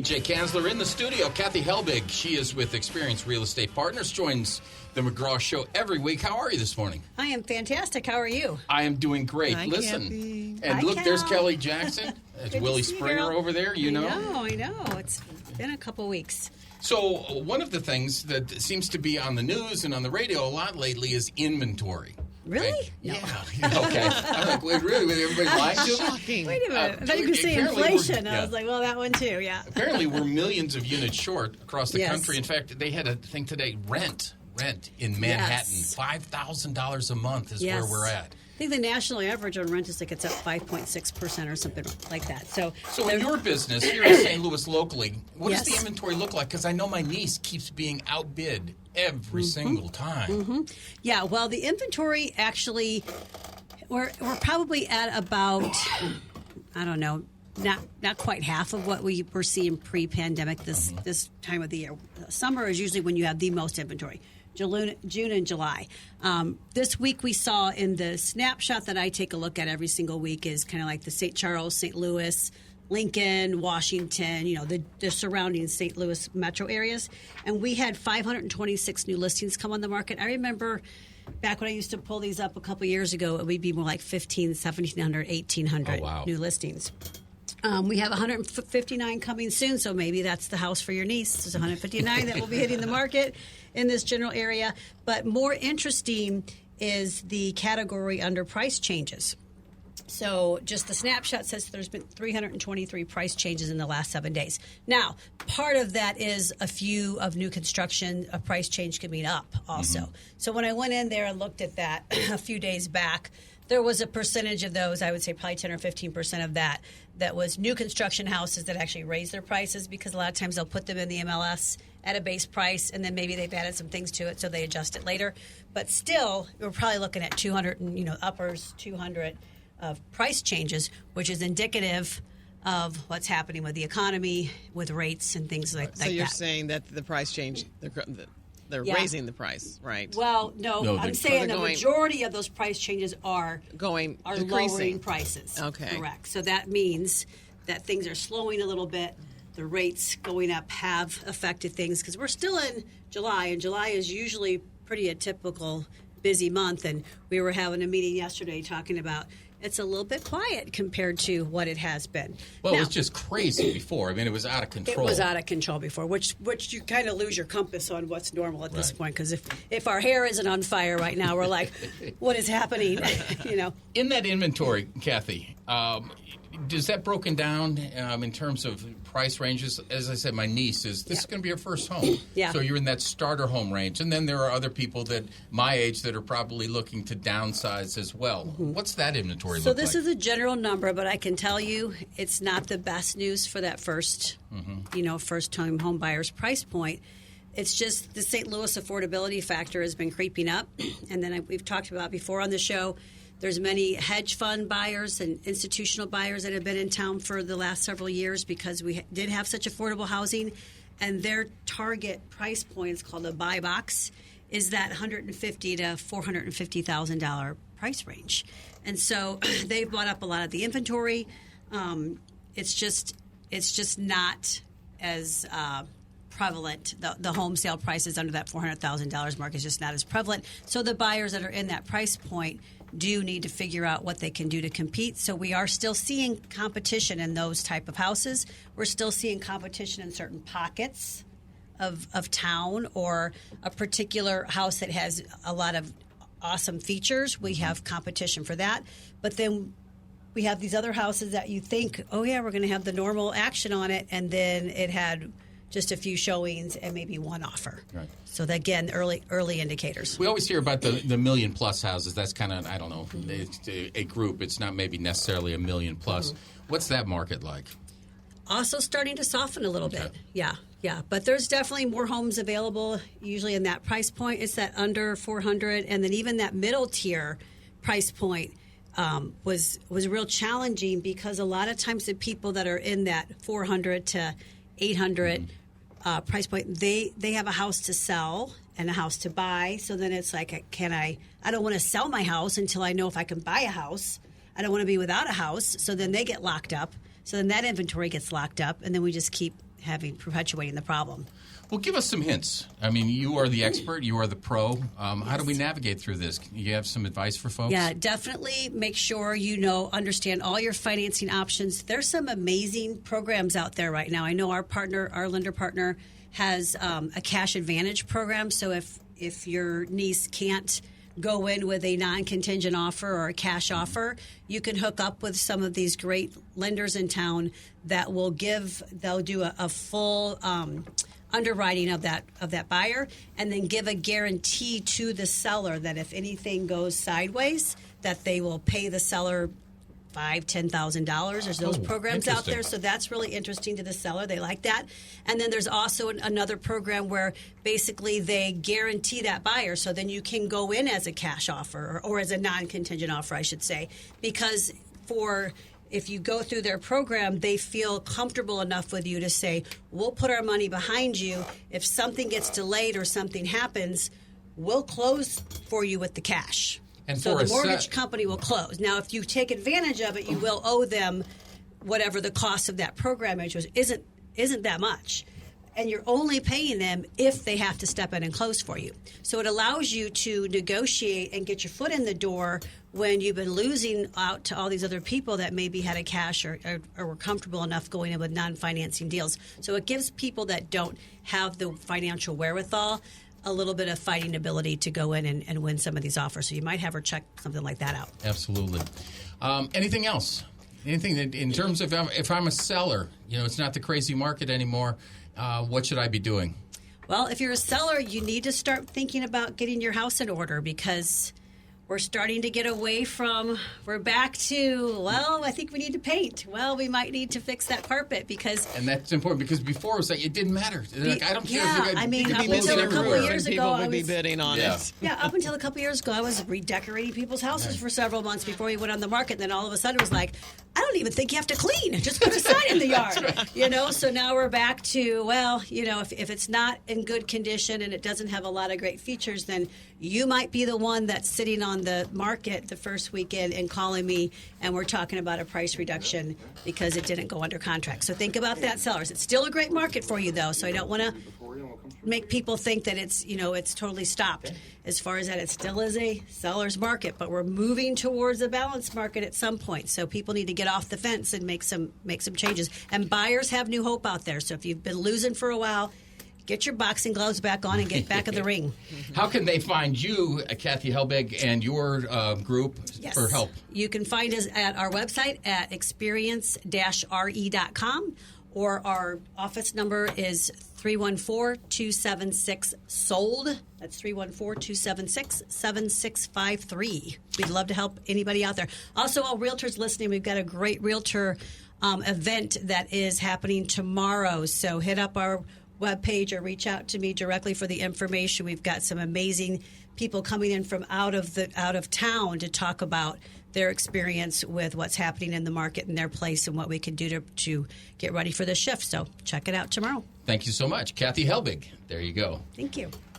Jay Kanzler in the studio. Kathy Helbig, she is with Experienced Real Estate Partners, joins the McGraw Show every week. How are you this morning? I am fantastic. How are you? I am doing great. Hi, Listen, Kathy. and Hi, look, Cal. there's Kelly Jackson. There's Good to Willie see you, Springer girl. over there, you know. I know. It's been a couple weeks. So one of the things that seems to be on the news and on the radio a lot lately is inventory. Really? Right? No. Yeah. Okay. I'm like, wait, really? Everybody lying to me? Shocking. Wait a minute. I thought you could say apparently we're- inflation. yeah. I was like, well, that one too, yeah. Apparently, we're millions of units short across the Yes. country. In fact, they had a thing today, rent in Manhattan. Yes. $5,000 a month is Yes. where we're at. I think the national average on rent is like it's up 5.6% or something like that. So In your business, here in St. Louis locally, what does the Yes. inventory look like? Because I know my niece keeps being outbid every single time. yeah, well, the inventory actually, we're probably at about, I don't know, not quite half of what we were seeing pre-pandemic this time of the year. Summer is usually when you have the most inventory. June and July. This week we saw in the snapshot that I take a look at every single week is kind of like the St. Charles, St. Louis, Lincoln, Washington, the surrounding St. Louis metro areas. And we had 526 new listings come on the market. I remember back when I used to pull these up a couple years ago, it would be more like 1,500, 1,700, 1,800 Oh, wow. new listings. We have 159 coming soon, so maybe that's the house for your niece. There's 159 that will be hitting the market in this general area. But more interesting is the category under price changes. So just the snapshot says there's been 323 price changes in the last 7 days. Now, part of that is a few of new construction, a price change could mean up also. So when I went in there and looked at that a few days back, there was a percentage of those, I would say probably 10 or 15% of that was new construction houses that actually raised their prices, because a lot of times they'll put them in the MLS at a base price and then maybe they've added some things to it so they adjust it later. But still, we're probably looking at 200 and, uppers 200 of price changes, which is indicative of what's happening with the economy, with rates and things like that. So you're saying that the price change, they're Yeah. raising the price, right? Well, no, I'm saying they're the going- majority of those price changes are decreasing. lowering prices. Okay. Correct. So that means that things are slowing a little bit. The rates going up have affected things because we're still in July, and July is usually pretty a typical busy month. And we were having a meeting yesterday talking about it's a little bit quiet compared to what it has been. Well, Now, it was just crazy before. I mean, it was out of control. it was out of control before, which you kind of lose your compass on what's normal at this point. Because if our hair isn't on fire right now, we're like, what is happening? In that inventory, Kathy, is that broken down in terms of price ranges? As I said, my niece is going to be her first home. Yeah. So you're in that starter home range. And then there are other people that my age that are probably looking to downsize as well. What's that inventory So look this like? is a general number, but I can tell you it's not the best news for that first time home buyer's price point. It's just the St. Louis affordability factor has been creeping up. And then we've talked about before on the show, there's many hedge fund buyers and institutional buyers that have been in town for the last several years because we did have such affordable housing. And their target price point is called a buy box, is that $150,000 to $450,000 price range. And so they've bought up a lot of the inventory. It's just not as prevalent. The home sale prices under that $400,000 mark is just not as prevalent. So the buyers that are in that price point do need to figure out what they can do to compete. So we are still seeing competition in those type of houses. We're still seeing competition in certain pockets of town, or a particular house that has a lot of awesome features. We have competition for that. But then we have these other houses that you think, oh yeah, we're going to have the normal action on it, and then it had just a few showings and maybe one offer. Right. So again, early indicators. We always hear about the million plus houses. That's kind of, I don't know, it's a group. It's not maybe necessarily a million plus. What's that market like? Also starting to soften a little bit. Yeah. But there's definitely more homes available, usually in that price point. It's that under 400, and then even that middle tier price point was real challenging, because a lot of times the people that are in that 400 to 800 price point, they have a house to sell and a house to buy. So then it's like, I don't want to sell my house until I know if I can buy a house. I don't want to be without a house. So then they get locked up. So then that inventory gets locked up, and then we just keep perpetuating the problem. Well, give us some hints. I mean, you are the expert. You are the pro. How do we navigate through this? You have some advice for folks? Yeah, definitely make sure understand all your financing options. There's some amazing programs out there right now. I know our lender partner, has a cash advantage program. So if your niece can't go in with a non-contingent offer or a cash offer, you can hook up with some of these great lenders in town that they'll do a full underwriting of that buyer, and then give a guarantee to the seller that if anything goes sideways, that they will pay the seller $5,000-$10,000. There's those programs out there, so that's really interesting to the seller. They like that. And then there's also another program where basically they guarantee that buyer, so then you can go in as a cash offer or as a non-contingent offer, I should say, because if you go through their program, they feel comfortable enough with you to say, we'll put our money behind you. If something gets delayed or something happens, we'll close for you with the cash. And so the mortgage company will close. Now, if you take advantage of it, you will owe them whatever the cost of that program is, which isn't that much. And you're only paying them if they have to step in and close for you. So it allows you to negotiate and get your foot in the door when you've been losing out to all these other people that maybe had a cash or were comfortable enough going in with non-financing deals. So it gives people that don't have the financial wherewithal a little bit of fighting ability to go in and win some of these offers. So you might have her check something like that out. Absolutely. Anything else? Anything that, in terms of if I'm a seller, it's not the crazy market anymore, what should I be doing? Well, if you're a seller, you need to start thinking about getting your house in order, because we're starting to get away from, we're back to, well, I think we need to paint. Well, we might need to fix that carpet because... And that's important because before it was like, it didn't matter. Like, I don't care. Yeah, I mean, up until a couple of years ago, people would be bidding on it. Yeah, up until a couple of years ago, I was redecorating people's houses for several months before we went on the market. And then all of a sudden it was like, I don't even think you have to clean. Just put a sign in the yard. So now we're back to, well, if it's not in good condition and it doesn't have a lot of great features, then you might be the one that's sitting on the market the first weekend and calling me, and we're talking about a price reduction because it didn't go under contract. So think about that, sellers. It's still a great market for you, though, so I don't want to make people think that it's totally stopped. As far as that, it still is a seller's market, but we're moving towards a balanced market at some point. So people need to get off the fence and make some changes. And buyers have new hope out there. So if you've been losing for a while, get your boxing gloves back on and get back in the ring. How can they find you, Kathy Helbig, and your group for help? You can find us at our website at experience-re.com, or our office number is 314-276-SOLD. That's 314-276-7653. We'd love to help anybody out there. Also, all realtors listening, we've got a great realtor event that is happening tomorrow. So hit up our webpage or reach out to me directly for the information. We've got some amazing people coming in from out of town to talk about their experience with what's happening in the market in their place and what we can do to get ready for the shift. So check it out tomorrow. Thank you so much. Kathy Helbig. There you go. Thank you.